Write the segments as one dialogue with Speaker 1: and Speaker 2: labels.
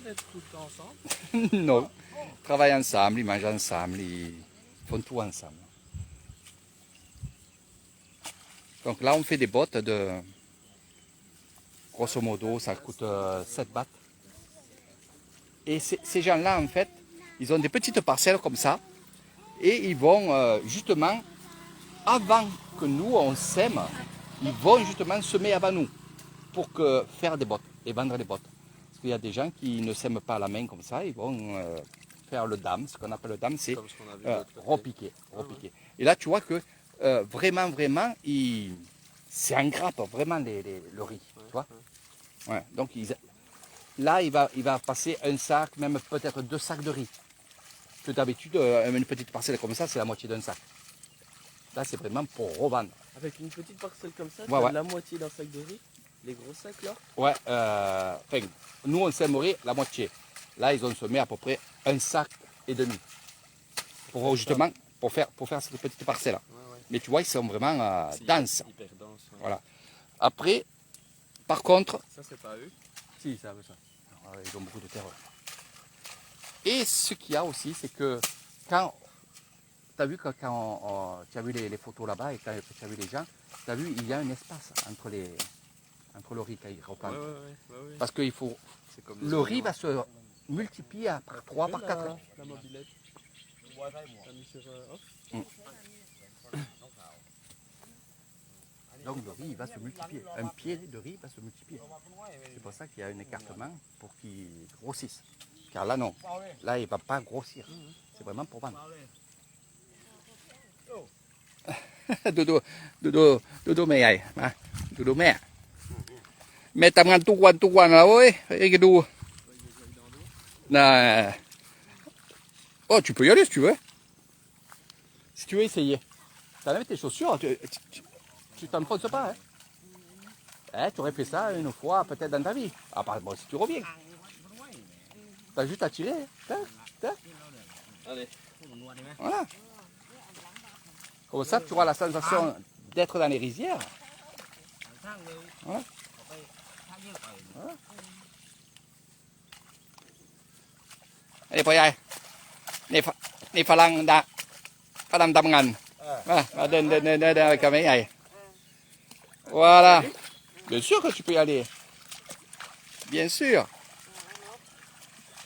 Speaker 1: d'être tout le temps ensemble?
Speaker 2: Non, ils travaillent ensemble, ils mangent ensemble, ils font tout ensemble. Donc là, on fait des bottes de... Grosso modo, ça coûte 7 bahts. Et ces gens-là, en fait, ils ont des petites parcelles comme ça. Et ils vont justement, avant que nous, on sème, ils vont justement semer avant nous pour faire des bottes et vendre des bottes. Parce qu'il y a des gens qui ne sèment pas à la main comme ça, ils vont faire le dam. Ce qu'on appelle le dam, c'est repiquer. Et là, tu vois que vraiment, c'est en grappe, vraiment, le riz. Tu vois. Ouais, donc là, il va passer un sac, même peut-être 2 sacs de riz. Que d'habitude, une petite parcelle comme ça, c'est la moitié d'un sac. Là, c'est vraiment pour revendre.
Speaker 1: Avec une petite parcelle comme ça,
Speaker 2: Ouais.
Speaker 1: la moitié d'un sac de riz, les gros sacs là?
Speaker 2: Ouais, nous, on sèmerait la moitié. Là, ils ont semé à peu près 1,5 sac. Pour justement, pour faire cette petite parcelle-là.
Speaker 1: Ouais.
Speaker 2: Mais tu vois, ils sont vraiment denses.
Speaker 1: Hyper dense. Ouais.
Speaker 2: Voilà. Après, par contre...
Speaker 1: Ça, c'est pas eux?
Speaker 2: Si, ça. Ils ont beaucoup de terre. Et ce qu'il y a aussi, c'est que quand... Tu as vu que quand tu as vu les photos là-bas et quand tu as vu les gens, tu as vu, il y a un espace entre le riz qu'ils replantent.
Speaker 1: Ouais.
Speaker 2: Parce que le riz va se multiplier par 3, par 4.
Speaker 1: La mobilette. T'as mis sur off?
Speaker 2: Donc le riz va se multiplier. Un pied de riz va se multiplier. C'est pour ça qu'il y a un écartement pour qu'il grossisse. Car là non, là il ne va pas grossir. C'est vraiment pour vendre. Dodo mẹ này mà dodo mẹ mẹ tầm ngàn tu quan là ơi cái đu là oh tu peux y aller si tu veux essayer t'enlèves tes chaussures tu t'enfonces pas hein? Tu aurais fait ça une fois peut-être dans ta vie bon si tu reviens t'as juste à tirer hein?
Speaker 1: Allez.
Speaker 2: Voilà. Comme ça, tu auras la sensation d'être dans les rizières. Voilà. Voilà. Allez,พ่อใหญ่นี่ฝรั่งทำงานมาเดินกับแม่ใหญ่ Voilà. Bien sûr que tu peux y aller. Bien sûr.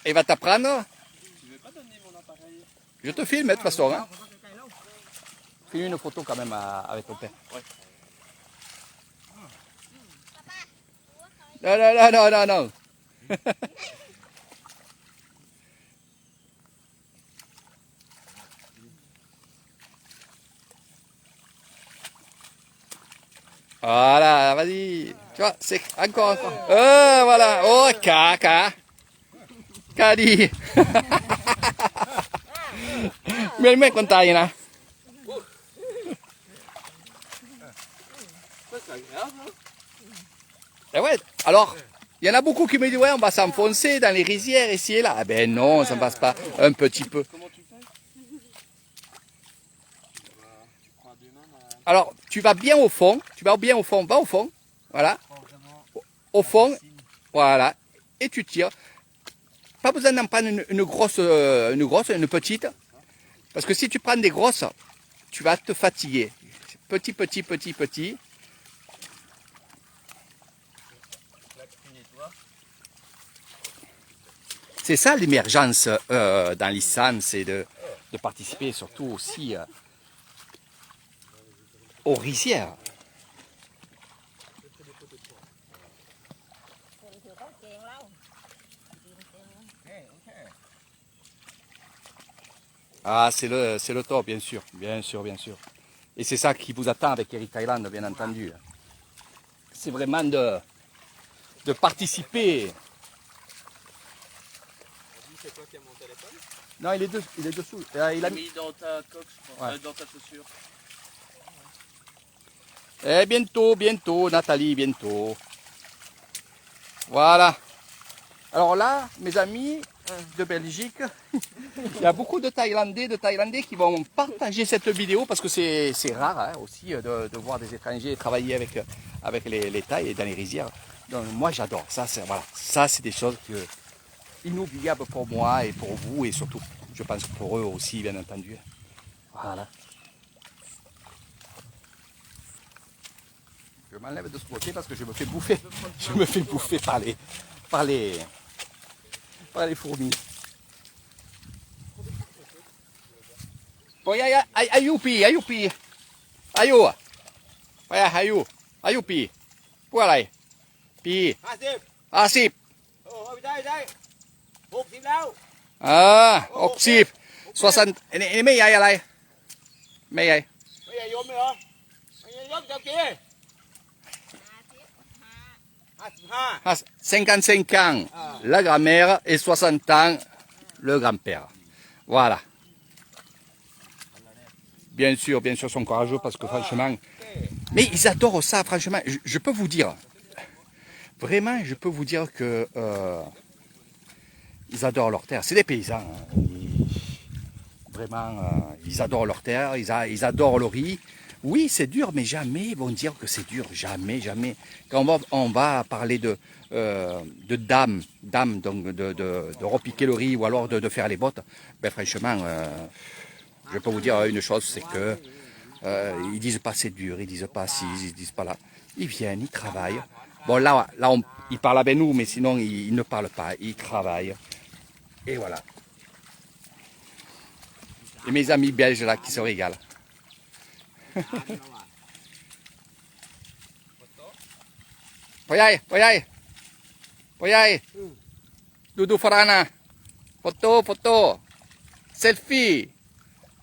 Speaker 2: Il va t'apprendre.
Speaker 1: Tu veux pas donner mon appareil?
Speaker 2: Je te filme de toute façon. Hein. Fais une photo quand même avec ton père.
Speaker 1: Ouais.
Speaker 2: Non. Voilà, vas-y. Tu vois, c'est encore. Voilà. Oh, Cadi. Mais le mec, on taille là.
Speaker 1: C'est agréable, hein?
Speaker 2: Et ouais, alors, il y en a beaucoup qui me disent, ouais, on va s'enfoncer dans les rizières ici et là. Ah ben non, ça ne passe pas un petit peu.
Speaker 1: Comment tu fais? Tu prends 2 mains.
Speaker 2: Alors, tu vas bien au fond, va au fond, voilà. Au fond, voilà, et tu tires. Pas besoin d'en prendre une grosse, une petite. Parce que si tu prends des grosses, tu vas te fatiguer. Petit. C'est ça l'émergence dans l'ISAN, c'est de participer surtout aussi aux rizières. Ah, c'est le top, bien sûr. Et c'est ça qui vous attend avec Eric Thailand, bien entendu. C'est vraiment de participer.
Speaker 1: C'est toi qui as mon téléphone?
Speaker 2: Non, il est dessous. Il a
Speaker 1: mis dans ta coque, je crois.
Speaker 2: Ouais.
Speaker 1: Dans ta chaussure.
Speaker 2: Et bientôt, Nathalie, bientôt. Voilà. Alors là, mes amis de Belgique, il y a beaucoup de Thaïlandais qui vont partager cette vidéo parce que c'est rare hein, aussi de voir des étrangers travailler avec les Thaïs et dans les rizières. Donc moi j'adore. Ça c'est des choses inoubliable pour moi et pour vous et surtout, je pense pour eux aussi, bien entendu. Voilà. Je m'enlève de ce côté parce que je me fais bouffer. Je me fais bouffer par les fourmis. Bon, ayupi, ayupi. Ayu. Ayupi. Voilà. Pi.
Speaker 3: 50
Speaker 2: 50.
Speaker 3: โอ้ไม่ได้ได้60แล้ว
Speaker 2: 60 60นี่ไม่ใหญ่อะไรไม่ใหญ่
Speaker 3: ไม่ใช่ยมเลยเหรอไม่ใช่ยมจะกี่55
Speaker 2: 55 ans la grand-mère et 60 ans le grand-père. Voilà. Bien sûr, sont courageux parce que franchement... Mais ils adorent ça, franchement. Je peux vous dire, vraiment, je peux vous dire que ils adorent leur terre. C'est des paysans. Hein. Vraiment, ils adorent leur terre, ils adorent le riz. Oui, c'est dur, mais jamais ils vont dire que c'est dur. Jamais, jamais. Quand on va parler de dames, donc de repiquer le riz ou alors de faire les bottes, ben franchement, je peux vous dire une chose, c'est que ils disent pas c'est dur, ils disent pas ci, ils disent pas là. Ils viennent, ils travaillent. Bon, là ils parlent avec nous, mais sinon, ils ne parlent pas. Ils travaillent. Et voilà. Et mes amis belges là qui se régalent. Poyai. Doudou Farana. Photo. Selfie.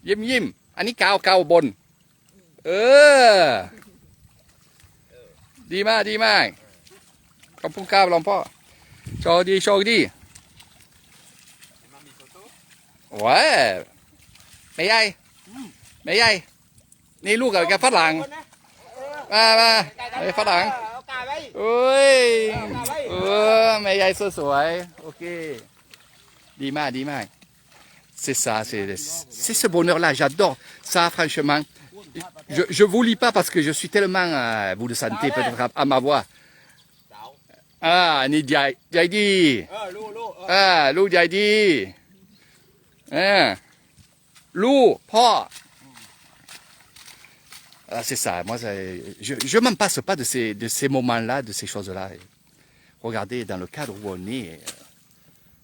Speaker 2: Yim. อันนี้กาวบนดีมากขอบคุณครับหลวงพ่อโชคดีว้าไม่ใหญ่นี่ลูกกับฝรั่งมาไอ้ฝรั่งโอ้ยไม่ใหญ่สวยโอเคดีมาก c'est ça c'est ce bonheur là j'adore ça franchement je vous lis pas parce que je suis tellement vous le sentez peut-être à ma voixนี่ใหญ่ดีลูกใหญ่ดีลูกพ่อc'est ça moi je m'en passe pas de ces moments là de ces choses là regardez dans le cadre où on est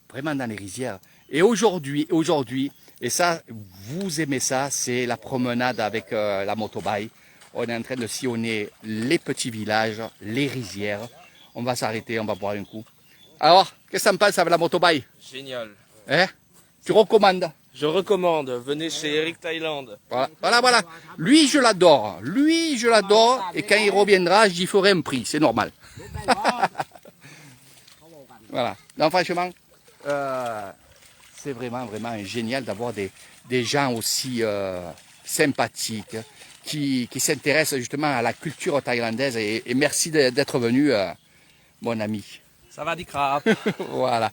Speaker 2: vraiment dans les rizières et aujourd'hui et ça vous aimez ça c'est la promenade avec la motobike. On est en train de sillonner les petits villages, les rizières. On va s'arrêter, on va boire un coup. Alors, qu'est-ce que ça me passe avec la motobike?
Speaker 1: Génial.
Speaker 2: Hein? Tu recommandes?
Speaker 1: Je recommande, venez chez Eric Thailand.
Speaker 2: Voilà. Lui, je l'adore. Et quand il reviendra, j'y ferai un prix. C'est normal. Voilà. Donc, franchement, c'est vraiment génial d'avoir des gens aussi sympathiques qui s'intéressent justement à la culture thaïlandaise. Et merci d'être venu, mon ami.
Speaker 1: Ça va du crap.
Speaker 2: Voilà.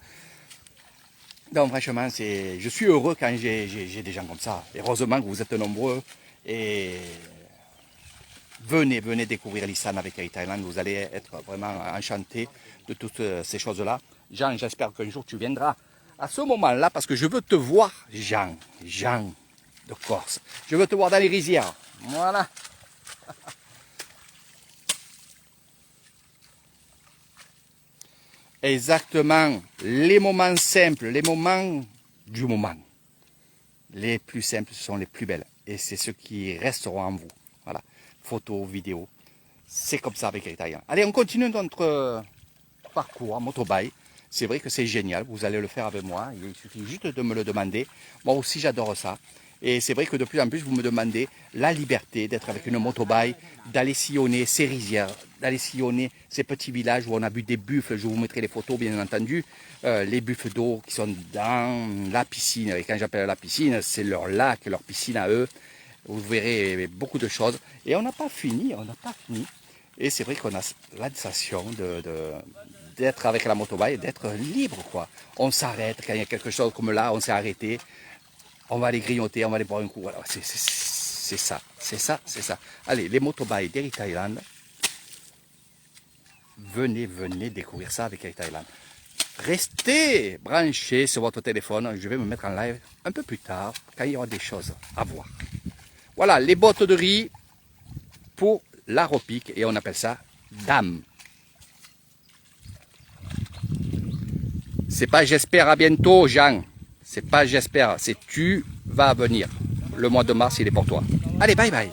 Speaker 2: Donc franchement, je suis heureux quand j'ai des gens comme ça. Et heureusement que vous êtes nombreux. Et venez découvrir l'Isan avec Eric Thailand. Vous allez être vraiment enchantés de toutes ces choses-là. Jean, j'espère qu'un jour tu viendras à ce moment-là parce que je veux te voir, Jean de Corse. Je veux te voir dans les rizières. Voilà. Exactement, les moments simples, les moments du moment. Les plus simples sont les plus belles. Et c'est ceux qui resteront en vous. Voilà, photos, vidéos. C'est comme ça avec les Italiens. Allez, on continue notre parcours en motobike. C'est vrai que c'est génial, vous allez le faire avec moi. Il suffit juste de me le demander. Moi aussi, j'adore ça. Et c'est vrai que de plus en plus, vous me demandez la liberté d'être avec une motobike, d'aller sillonner ces rizières, d'aller sillonner ces petits villages où on a vu des buffles. Je vous mettrai les photos, bien entendu. Les buffles d'eau qui sont dans la piscine. Et quand j'appelle la piscine, c'est leur lac, leur piscine à eux. Vous verrez beaucoup de choses. Et on n'a pas fini, Et c'est vrai qu'on a la sensation d'être avec la motobike, d'être libre, quoi. On s'arrête quand il y a quelque chose comme là, on s'est arrêté. On va aller grignoter, on va aller boire un coup. Voilà, c'est ça. Allez, les motobikes d'Eric Thailand. Venez découvrir ça avec Eric Thailand. restez branchés sur votre téléphone. Je vais me mettre en live un peu plus tard, quand il y aura des choses à voir. Voilà, les bottes de riz pour la repique, et on appelle ça dame. C'est pas j'espère à bientôt, Jean. C'est pas j'espère, c'est tu vas venir. Le mois de mars, il est pour toi. Allez, bye bye.